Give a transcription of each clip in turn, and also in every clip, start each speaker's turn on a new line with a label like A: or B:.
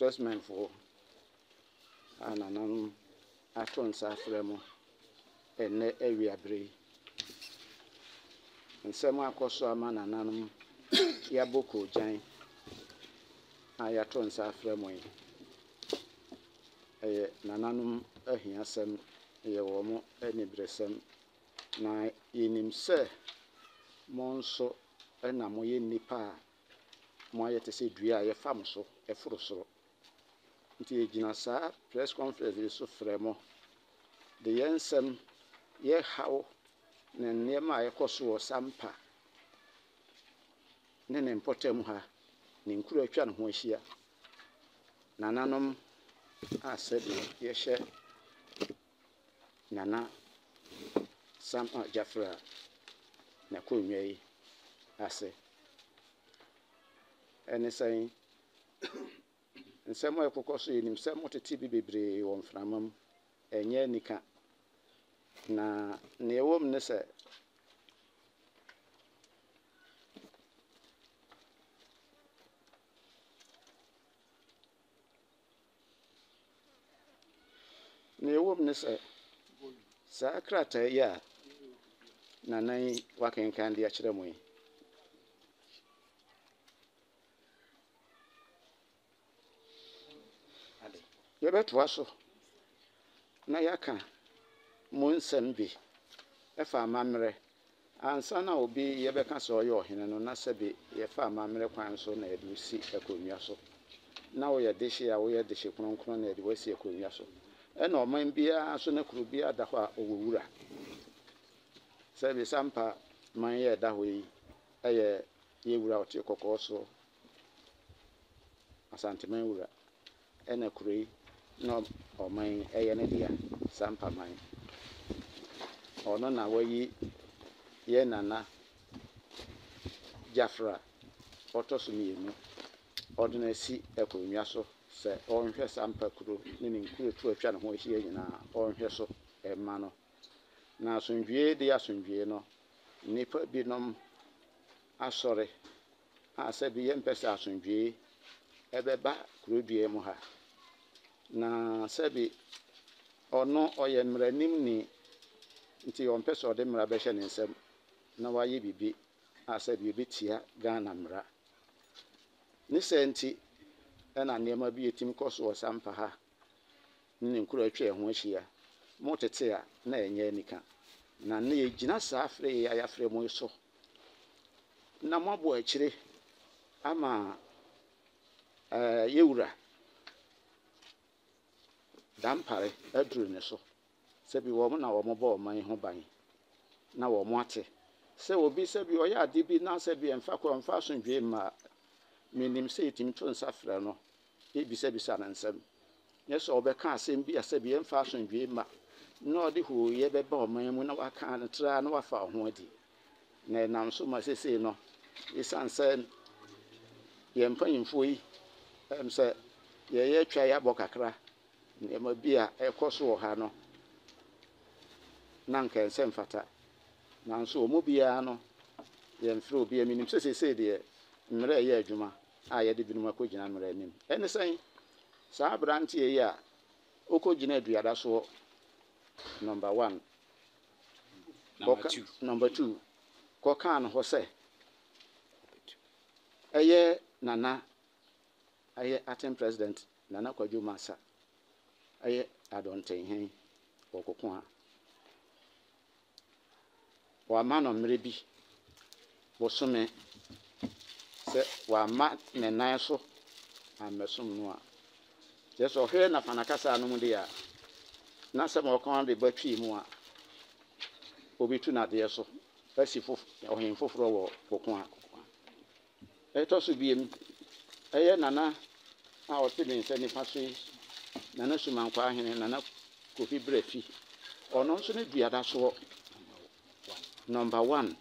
A: pressmen for ananan aton sa fremo ene awiabre nsɛm akɔso ama nananom yaboko gyan ayaton sa fremo yi nananom ahiasɛm yɛwɔ mo anibresɛm na yenim sɛ mo nso na mo yɛ nipa a mo ayɛ te sɛ dua a yɛfam so ɛforo soro nti yɛgyina saa press conference yi so frɛ mo de yɛn nsɛm yɛhaw na nneɛma a yɛkɔ so wɔ sampa ne ne mpɔtam ha ne nkuru atwa ne ho ahyia nananom a sɛdeɛ yɛhyɛ nana Sam Jafra na kɔnnwa yi ase ɛne sɛn nsɛm a ɛkokɔ so yɛnim sɛ motete bi bebree wɔ mframa mu ɛnyɛ nika na nea ɛwɔ mu ne sɛ saa krataa yi a nanan wakenkan de akyerɛ mo yi yɛbɛtoa so na yɛaka mo nsɛm bi ɛfa amammerɛ ansa na obi yɛbɛka sɛ ɔyɛ ɔhene no na sɛbi yɛfa amammerɛ kwan so na yɛde si akonnwa so na woyɛ dehye a woyɛ dehye kronkron na yɛde wasi akonnwa so ɛna ɔman biara so na kuro biara da hɔ a ɔwɔ wura sɛbi sampa man yɛ da hɔ yi ɛyɛ yɛwura ɔte kɔkɔɔ so asanteman wura ɛna kuro yi na ɔman ɛyɛ ne dea sampa man ɔno na wayi yɛ nana Jafra ɔtɔ so mmienu ɔde no asi akonnwa so sɛ ɔnhwɛ sampa kuro ne ne nkuro tu atwa ne ho ahyia nyinaa ɔnhwɛ so ɛma no na asomdwie de asomdwie no nnipa binom asɔre a sɛbi yɛmpɛ sɛ asomdwie ɛbɛba kuro dua mu ha na sɛbi ɔno ɔyɛ mmaranim ni nti ɔmpɛ sɛ ɔde mmara bɛhyɛ ne nsam na wayɛ bibi a sɛbi ɛbɛtia Ghana mmara ne sɛ nti ɛna nneɛma bi yɛtim kɔ so wɔ sampa ha ne nkuro atwa ho ahyia mo tete a na ɛnyɛ anika na ne yɛgyina saa afrɛ yi ayafrɛ mo so na mo abɔ akyire ama yɛwura dampare aduru ne so sɛbi wɔn na wɔn bɔ ɔman ho ban na wɔn ate sɛ obi sɛbi ɔyɛ ade bi na sɛbi ɛmfa kɔ ɛmfa asomdwie ma menim sɛ yɛtumi to nsa frɛ no ebisabisa ne nsɛm nyɛ sɛ ɔbɛka asɛm bi a sɛbi ɛmfa asomdwie ma na ɔde hooyɛ bɛba ɔman mu na waka no tra na wafa ho adi na ɛnam so ma sesei no ɛsiane sɛ yɛn mpanyimfoɔ yi sɛ yɛyɛ atwa yɛabɔ kakra nneɛma bi a ɛkɔ so wɔ ha no na nka ɛnsɛ mfata nanso ɔmo biara no yɛmfrɛ obi a menim sɛ sesei deɛ mmerɛ ɛyɛ adwuma a yɛde binom akɔgyina mmerɛ anim ɛne sɛn saa aberanteɛ yi a ɔkɔgyina aduada soɔ number 1 number 2 kɔkaa no hɔ sɛ ɛyɛ nana ɛyɛ acting president Nana Kwadwo Masa ɛyɛ adɔntenhen ɔkoko a wama no mmerɛ bi bosome sɛ wama ne nan so amɛsom no a kyerɛ sɛ ɔhwɛ na fanakasa no mu de a na sɛ ma ɔka de batwi mu a obitu nadeɛ so asi ɔhen foforɔ wɔ koko a ɛtɔ so biem ɛyɛ nana a ɔte ne nsa nifa so yi Nana Sumankɔ ahene Nana Kofi Brafi ɔno nso ne duada soɔ number 1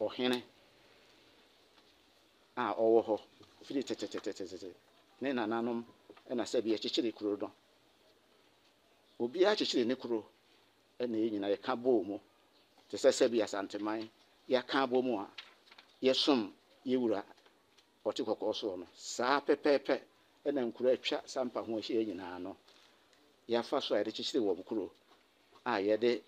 A: ɔhene a ɔwɔ hɔ firi tɛtɛtɛtɛtɛ ne nananom ɛna sɛ bi akyekyere kuro no obi akyekyere ne kuro ɛna yɛ nyina yɛka bɔɔ mu te sɛ bi asanteman yɛka bɔ mu a yɛsom yɛwura ɔte kɔkɔɔ soɔ no saa pɛpɛɛpɛ ɛna nkuro atwa sampa ho ahyia nyinaa no yɛafa so a yɛde kyekyere wɔ nkuro a yɛde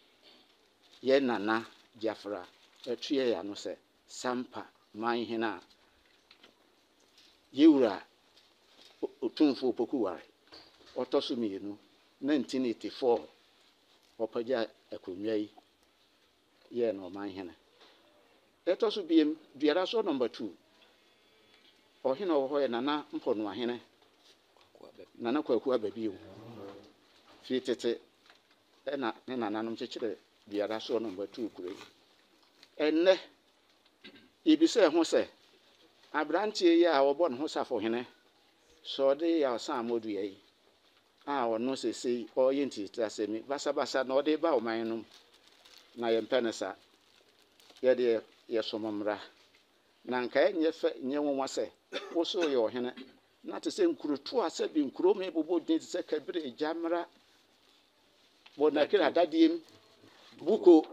A: yɛ nana Jafra atue ya no sɛ sampa manhene a yɛwura otumfo Opokuware ɔtɔ so mmienu 1984 ɔpagya akonnwa yi yɛ no manhene ɛtɔ so biem duara so number 2 ɔhene wɔ hɔ yɛ nana mpɔnoahene nana Kwaku Ababio fi tete ɛna ne nananom kyekyere duara so number 2 kure ɛnnɛ ibisa ho sɛ abrantie yi a wɔbɔ ne ho safohene sɔɔde yɛ ɔsan amodua yi a ɔno sesei ɔyɛ ntitrasɛmi basabasa na ɔde ba ɔman no na yɛmpɛ ne sa yɛde yɛsommmra na nka ɛnyɛ fɛ nyɛ nwanwa sɛ woso yɛ ɔhene na te sɛ nkuroto a sɛ bi nkuro me bobɔ din te sɛ Kabere Jamra Bonakira Dadiem Buko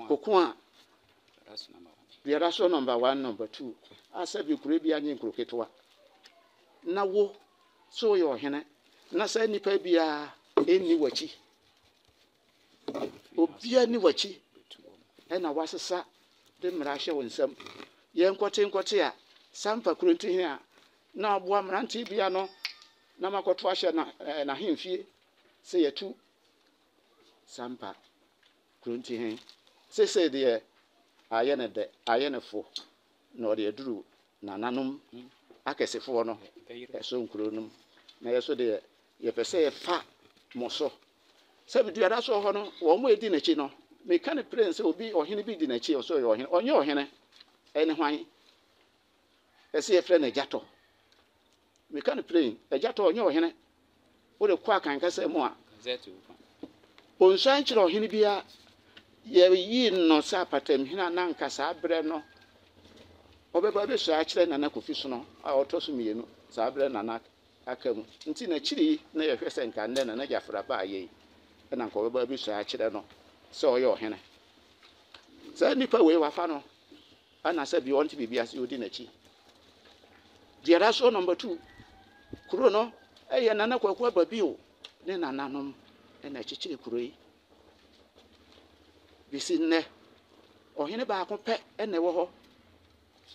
A: Kokoa duara so number 1 number 2 asa bi kuro bi anye nkuro ketewa na wo so yɛ ɔhene na sɛ nipa bia enni wachi obia ni wachi ɛna wasesa de mmara hyɛ wo nsam yɛn nkɔte a sampa kuro ntihe a na aboa mmerante bia no na makɔto ahyɛ na hemfie sɛ yɛtu sampa kuro ntihe sɛ deɛ ayɛ ne fo na ɔde aduru nananom akɛsefoɔ no ɛso nkuro nom na yɛso deɛ yɛpɛ sɛ yɛfa mo so sɛ biduara so hɔ no wɔn mo edi n'akyi no meka ne prince obi ɔhene bi di n'akyi ɔso yɛ ɔhene ɔnyɛ ɔhene ɛne hwan ɛsɛ yɛfrɛ no Agyatɔ meka ne prince Agyatɔ ɔnyɛ ɔhene wode kɔ akankasɛ mu a ɔnsuan kyerɛ ɔhene bia yɛyi no sɛ apatamhene a na nka saa berɛ no ɔbɛba bɛsua akyerɛ Nana Kofi Sono a ɔtɔ so mmienu saa berɛ nana aka mu nti n'akyiri na yɛhwɛ sɛ nka ndɛ Nana Jafra ba yɛ ɛna nka ɔbɛba bɛsua akyerɛ no sɛ ɔyɛ ɔhene saa nipa wei wafa no ana sɛ bi ɔnte biribi ase odi n'akyi duara so number 2 kuro no ɛyɛ Nana Kwaku Ababio ne nananom ɛna kyekyere kuro yi bisi nnɛ ɔhene baako pɛ ɛna ɛwɔ hɔ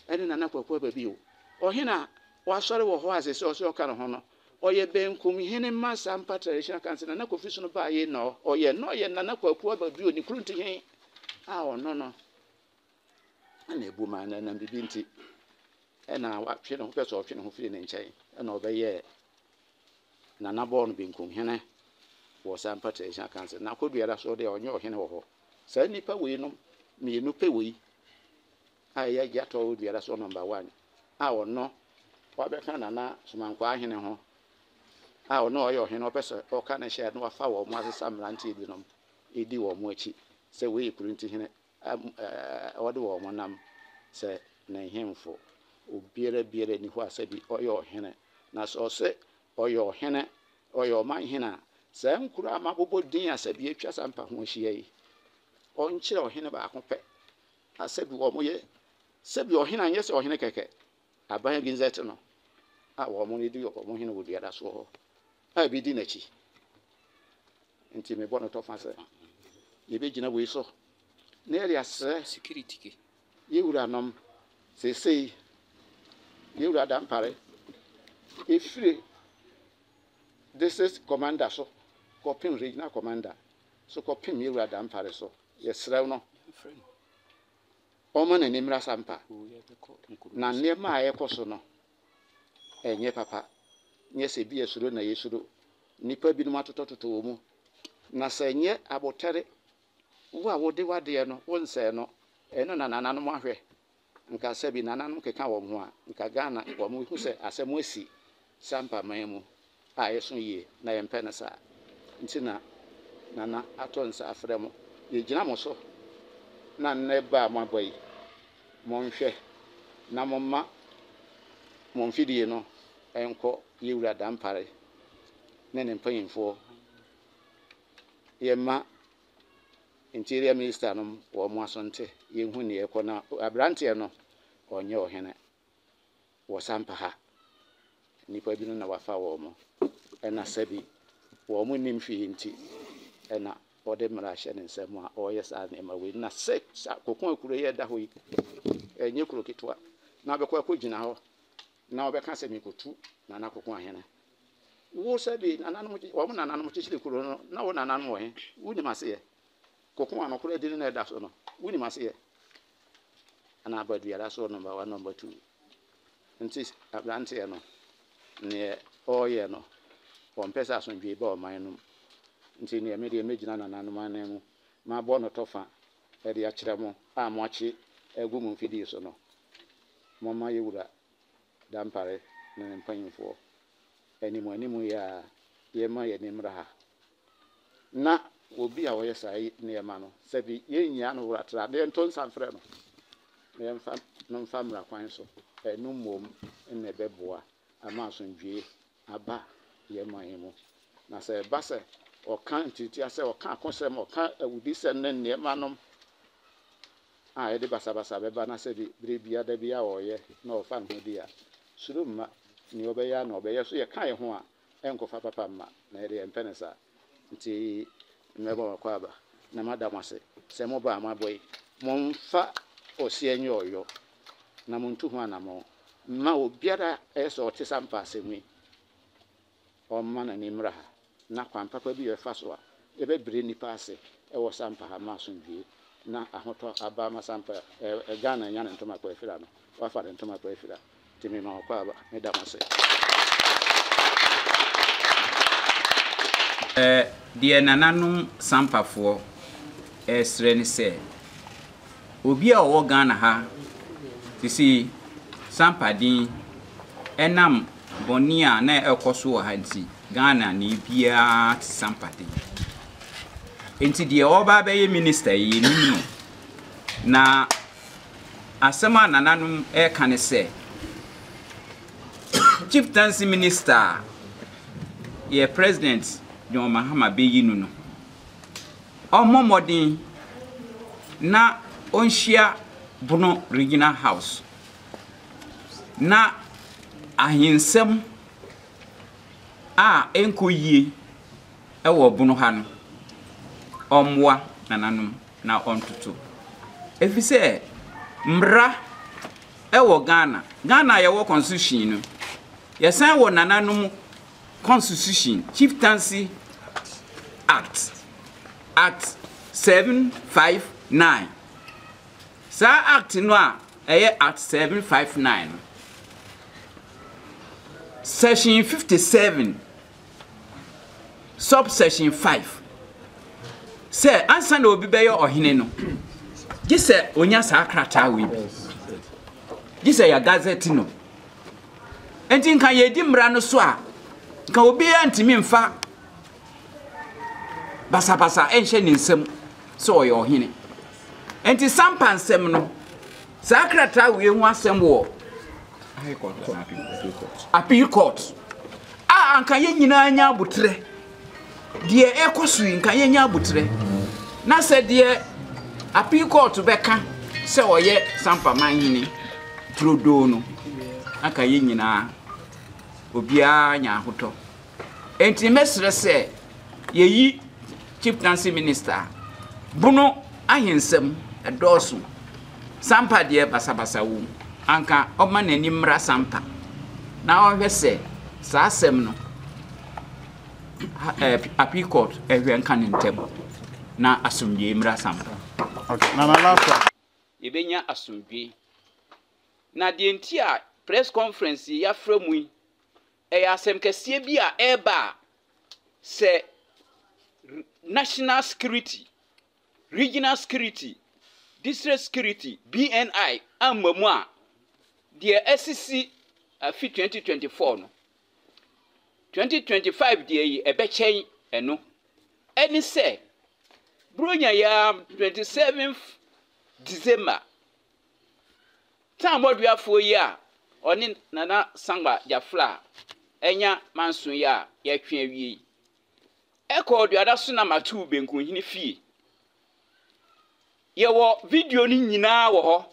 A: ɛne Nana Kwaku Ababio ɔhene a wasɔre wɔ hɔ asese ɔsɛ ɔka no ho no ɔyɛ benkum hene ma sampa traditional council Nana Kofi Sono ba yɛ no ɔyɛ Nana Kwaku Ababio ne kuro ntihe a ɔno no ana ebu ma na bibi nti ɛna watwe ne ho pɛ sɛ ɔtwe ne ho firi ne nkyɛn ɛna ɔbɛyɛ Nana bɔɔ benkum hene wɔ sampa traditional council na kɔduara so de ɔnyɛ ɔhene wɔ hɔ saa nipa wei no mmienu pɛ wei a ɛyɛ Agyatɔ duara so number 1 a ɔno wabɛka Nana Somankwa ahene ho a ɔno ɔyɛ ɔhene ɔpɛ sɛ ɔka ne hyɛ no wafa wɔ mo asesa mmeranteɛ bi nom ɛdi wɔ mo akyi sɛ wei kuro ntihene ɔde wɔ mo nam sɛ ne hemfo obiara ni hɔ a sɛ bi ɔyɛ ɔhene na sɛ ɔsɛ ɔyɛ ɔhene ɔyɛ ɔmanhene a saa nkuro a mabobɔ din a sɛ bi atwa sampa ho ahyia yi ɔnkyerɛ ɔhene baako pɛ a sɛ bi wɔ mo yɛ sɛ bi ɔhene anyɛ sɛ ɔhene kɛkɛ aban ginzet no a wɔ mo di wɔ mo hene wɔ duara so hɔ a bi di n'akyi nti me bɔ no tɔfa sɛ yɛbɛgyina wei so na yɛde asrɛ
B: security
A: yɛwura nom sesei yɛwura Dampare ɛfiri district commander so kɔpem regional commander so kɔpem yɛwura Dampare so yɛsrɛ no ɔma n'ani mmra sampa na nneɛma a yɛkɔ so no ɛnyɛ papa nyɛ sɛ bi yɛsuro na yɛsuro nipa binom atotɔtotɔ wɔ mu na sɛ nyɛ abotare wo a wode wadeɛ no wo nsɛɛ no ɛno na nananom ahwɛ nka sɛ bi nananom keka wɔ ho a nka Ghana wɔ mo hu sɛ asɛm asi sampa man mu a yɛso yie na yɛmpɛ no saa nti na Nana atɔ nsa afrɛ mo yɛgyina mo so na nnɛ ba a moabɔ yi monhwɛ na momma mo mfidie no ɛnkɔ yɛwura Dampare ne ne mpanyimfoɔ yɛma interior minister no wɔ mo asonte yɛnhu ne yɛkɔ na abranteɛ no ɔnyɛ ɔhene wɔ sampa ha nipa bi no na wafa wo mo ena sabi wo mo nim hwe nti ena ode mra hye ne nsem a oyɛ saa ne ma we na se kokon akuro yɛ da ho yi enye kuro ketwa na bɛkɔ akɔgyina hɔ na obɛka sɛ mikotu na na kokon ahene wo sabi nananom wo mo nananom kyekyere kuro no na wo nananom wo he wuni mase ye kokon anokoro edi na ɛda so no wuni mase ye ana abaduara so number 1 number 2 nti abrante ye no ne oyɛ no pompesa asondwe ba o man no nti ne me de megina nananom anan mu ma bɔ no tofa e de akyerɛ mo a mo akye egu mu mfidi so no mo ma yewura dampare ne mpanyimfo animu ya ye ma ye nimra ha na obi a wɔyɛ sai ne ma no sabi ye nya no wura tra de nton sanfrɛ no ne mfa no mfa mra kwan so enu mom ne beboa ama asondwe aba ye man mu na sɛ ba sɛ ɔka ntiti asɛ ɔka akosɛm ɔka awudi sɛ ne ma nom a yɛde basabasa bɛba na sɛ bire bia da bia ɔyɛ na ɔfa no di a suru ma ni obɛya na ɔbɛyɛ so yɛ ka yɛ ho a ɛnkɔfa papa ma na yɛde mpɛnesa nti mmɛbɔ akɔ aba na madam ase sɛ mo ba amabɔyi momfa ɔse enye ɔyɔ na montu ho anamo ma obiara ɛsɛ ɔte sampa asɛmi ɔma na nimra ha na kwan papa bi yɛfa so a ɛbɛbire nipa ase ɛwɔ sampa ha ma asomdwie na ahotɔ aba ma sampa Ghana nya ne ntoma kɔ afira no wafa ne ntoma kɔ afira timi ma ɔkɔ aba medam ase
B: deɛ nananom sampafoɔ ɛsrɛ ne sɛ obi a ɔwɔ Ghana ha sisi sampadin ɛnam bɔni a na ɛkɔ so wɔ ha nti Ghana ne bia sampadin enti deɛ ɔba bɛyɛ minister yi nimu na asɛm a nananom ɛka ne sɛ chieftaincy minister ye president John Mahama bɛyi no ɔmmɔmɔden na onhyia Bono Regional House na ahinsɛm a enkoyie ɛwɔ Bono ha no ɔmmoa nananom na ɔntoto efisɛ mbra ɛwɔ Ghana yɛwɔ constitution no yɛsan wɔ nananom constitution chieftaincy act 759 sa act no a ɛyɛ act 759 section 57 subsection 5 sɛ ansa na obi bɛyɛ ɔhene no gise onya sa krataa we bi gise ya gazette no enti nka yedi mmara no so a nka obi antimi mfa basabasa enhye ne nsam so ɔyɛ ɔhene enti sampa nsɛm no sa krataa we hu asɛm wɔ appeal court a anka ye nyina nya abutre die ekosu nka ye nya abutre na sɛ die appeal court bɛka sɛ ɔyɛ sampa manhene trodo no aka ye nyina obia nya ahotɔ enti mesrɛ sɛ yeyi chieftaincy minister Bono ahensɛm ɛdɔɔso sampa die basabasa wo anka ɔma nani mmra sampa na ɔhwɛ sɛ saa asɛm no appeal court ɛhwɛ nka ne ntɛm na asomdwe mmra sampa
C: okay na last one
B: yɛbɛnya asomdwe na deɛ nti a press conference ya fra mu yi ɛyɛ asɛm kɛseɛ bi a ɛba sɛ national security regional security district security BNI amamu a deɛ asisi afi 2024 no 2025 deɛ yi ɛbɛkyɛn ɛno ɛne sɛ bronya ya 27th December time oduafo yi a ɔne nana sangba jafla enya manso yi a yɛtwe awie ɛkɔ oduada so na matu benkunhini fie yɛwɔ video ni nyinaa wɔ hɔ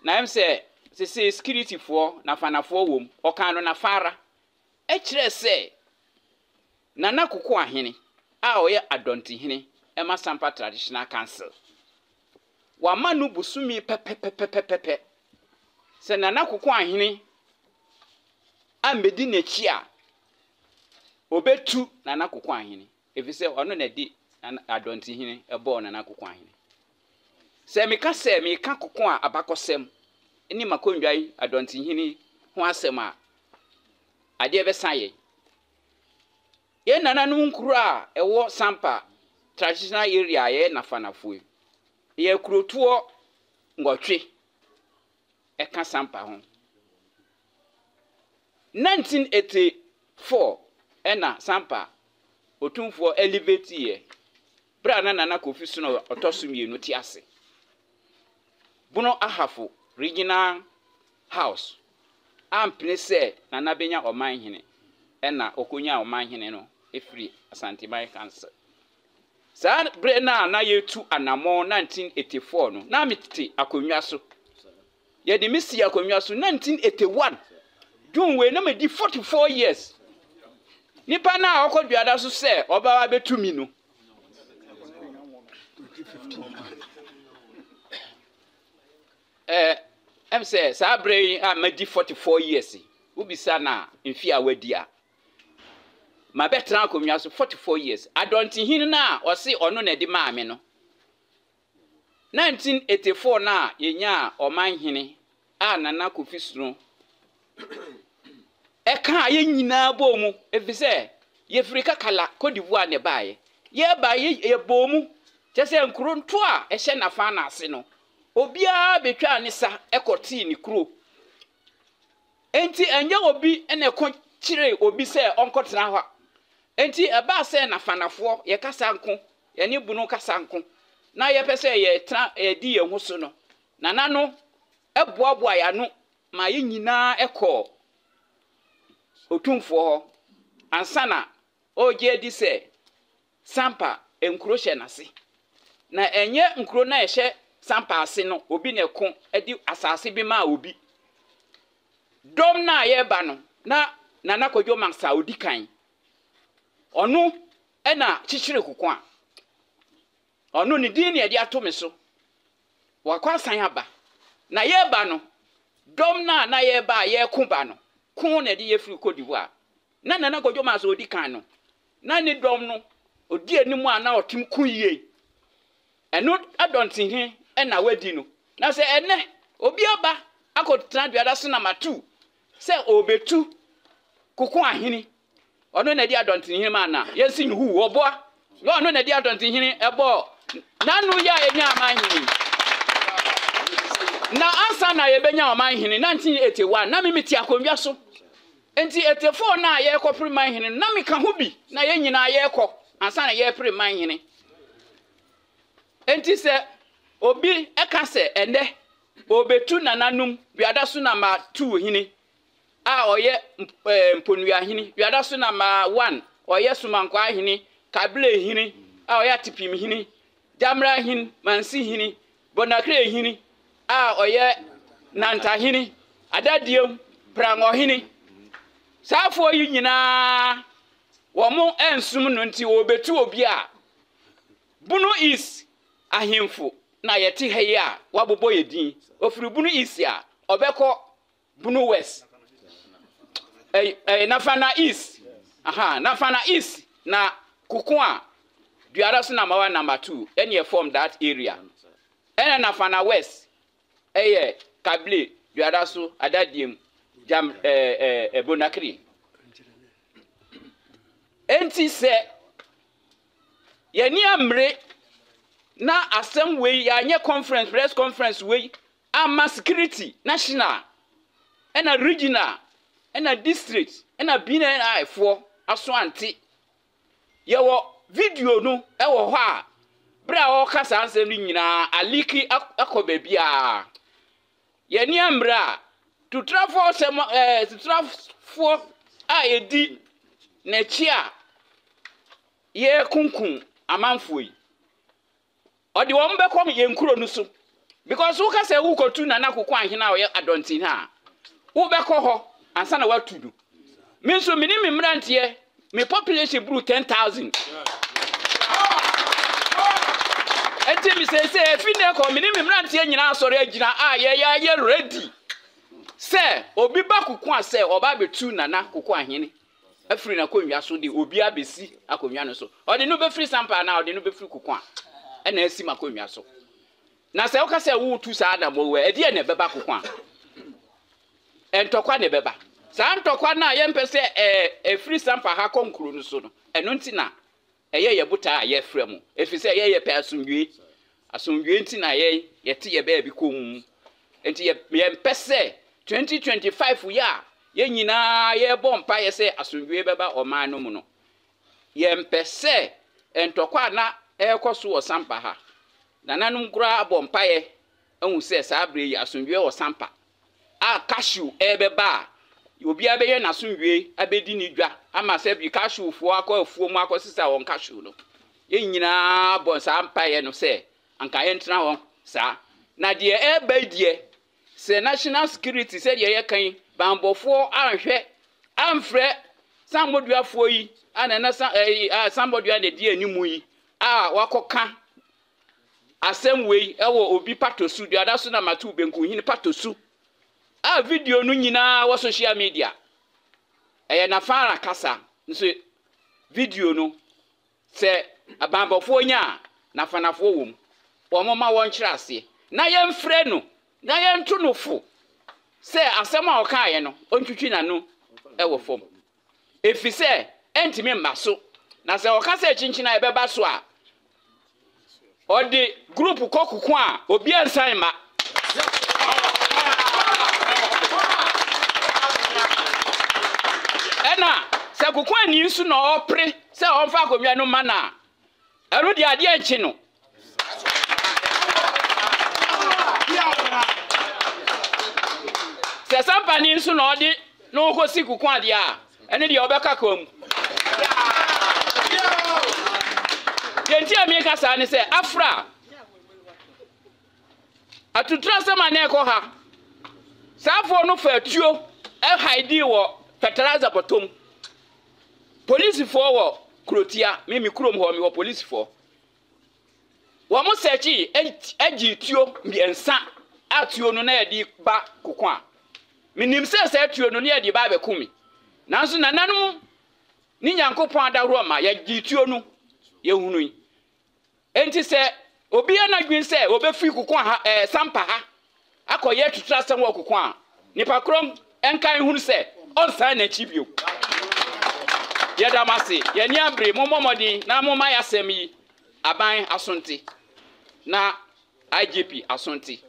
B: na em sɛ sese security for na fanafo wom okan no na fara e kire se Nana Kuku ahene a oye adonti hene e ma Sampa Traditional Council wa manu busumi pepepepepepe se Nana Kuku ahene a medi n'echi a obetu Nana Kuku ahene efise ono na di adonti hene e bo Nana Kuku ahene se meka Kuku a abakosem ni makondwai adonti hene ho asem a ade be saye ye nana no nkuru a ewo Sampa Traditional Area ye nafanafue ye kurotuo ngotwe eka Sampa ho 1984 ena Sampa otumfo elevate ye bra nana Kofi so otosumienu ti ase buno ahafo regional house ampene se nana benya oman hene ena okonya oman hene no efiri Asante Mine Council sa bre na yetu anamo 1984 no na mitete akonwa so ye de misi akonwa so 1981 June we na me di 44 years nipa na akoduada so se obawa betumi no em say sa bre a ma di 44 years ubisa na mfi awadi a ma betra akonwa so 44 years adonti hin na o se ono na di maame no 1984 na yenya oman hene a Nana Kofi Sunu eka ye nyina bomu efise ye frika kala Cote d'Ivoire ne baaye ye ba ye bomu tese nkronto a ehye nafa na ase no obia betwa ne sa ekoti ni kuro enti enye obi ene ko kire obi se onkotena ho enti eba se nafanafo ye kasa nko ye ne bunu kasa nko na ye pese ye tra di ye ho so no nana no eboaboa ya no ma ye nyina ekọ otumfo ho ansana oje di se Sampa enkuro hye nase na enye nkuro na ehye Sampa ase no obi ne ko edi asase bi ma obi dom na ye ba no na Nana Kodwo Mansa odi kan onu ena chichire Kuku a onu ni din ne edi atome so wakwasan aba na ye ba no dom na ye ba ye ku ba no kun na edi ye firi Cote d'Ivoire na Nana Kodwo Mansa odi kan no na ni dom no odi animu a na otim kun yie eno adonti hin ena wadi no na se ene obi aba akotena duada so na matu se obetu Kuku ahini ono na di adonti hin ma na yensi nhu oboa yo ono na di adonti hin ebo nanu ya enya amahini na ansa na ye benya amahini 1981 na mimiti akonwa so enti 84 na ye ko priman hin na mika ho bi na ye nyina ye ko ansa na ye priman hin enti se obi eka se ene obetu nananum biada so na ma 2 hini a oye mponua hini biada so na ma 1 oye sumankwa hini kable hini a oye tipim hini jamra hini mansi hini bonakre hini a oye nanta hini adadiem prango hini safo yi nyina wo mo ensum no nti obetu obi a bunu is ahemfo na yeti he a wabobo yedin ofiri bunu is a obeko bunu west nafana is nafana is na Kuku a duara so na mawa number 2 any form that area ena nafana west kable duara so adadiem jam bonakri enti se yeni amre na asem we ya nye conference press conference we ama security national ena regional ena district ena BNI for aso anti ye wo video no e wo ho a bra wo kasa ansem ni nyina aliki akoba bia ye ni amra to travel sem to travel a edi na chi a ye kunkun amanfo yi odi wo mbekọ ye nkuro no so because who can say who go to Nana Kukwan here now? I don't see her. Who back ho and son of what to do. Means so minimum rent here, my population grew 10,000. And Timmy says, if you never minimum rent here, you know, sorry, yeah, ready. Say, or be back Kukwan, say, or Baby 2 Nana Kukwan here. A free na Kumia so the Obia Bessi, a Kumiano so. Or the no free sampa now, the no free Kukwan. And then see my Kumia so. Na se o ka se wo tu sa da mo we e de na beba kokwa entokwa ne beba sa ntokwa na ye mpese free sampa ha konkuru no so no eno nti na ye buta ye frem efi se ye pe asundwe nti na ye te ye ba bi kom enti ye mpese 2025 ye nyina ye bompa ye se asundwe beba o man no mu no ye mpese entokwa na ekoso wo sampa ha nananum kura abompaye ehun se sa abre yi asundwe wo sampa a cashew ebeba obi abeye na asundwe abedi ni dwa ama se bi cashew fo akọ afuo mu akọ sisa won cashew no ye nyina bon sampaye no se anka ye ntena won sa na de eba die se national security se de ye kan bambofo anhwe amfre samboduafo yi anana sambodua de die animu yi a wakoka asem wei ewo obi patosu di adaso na matu benku hini patosu a video no nyina wo social media na fara kasa nso video no se abambofo nya na fanafo wom wo mama won kyerase na ye mfre no na ye nto no fo se asem a oka ye no ontwitwi na no ewo fom efise entimi mmaso na se oka se chinchina ebeba so a or the group kokukwa obi ansan ma ena se kokukwa ni nsu na opre se onfa akomwa no mana ero de ade anchi no se sampa ni nsu na ode no kosi kokukwa de a ene de obeka kom yenti amika sa ne se afra atutra sama na eko ha safo no fatuo e haidi wo fertilizer bottom police for wo krotia mimi krom ho mi wo police for wo mo sechi agituo miensa atuo no na yedi ba kokwa minim se atuo no na yedi ba be kumi nanso nananum ni nyankopon adawro ma yagituo no yehunu yi enti se obi anadwin se obefi kokwa ha sampa ha akoye tutra sem wo kokwa nipa krom enkan hunu se onsan na chibio yedamase yeni abre momomodi na moma yasem yi aban asonte na IGP asonte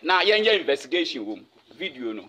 B: na yenye investigation wom video no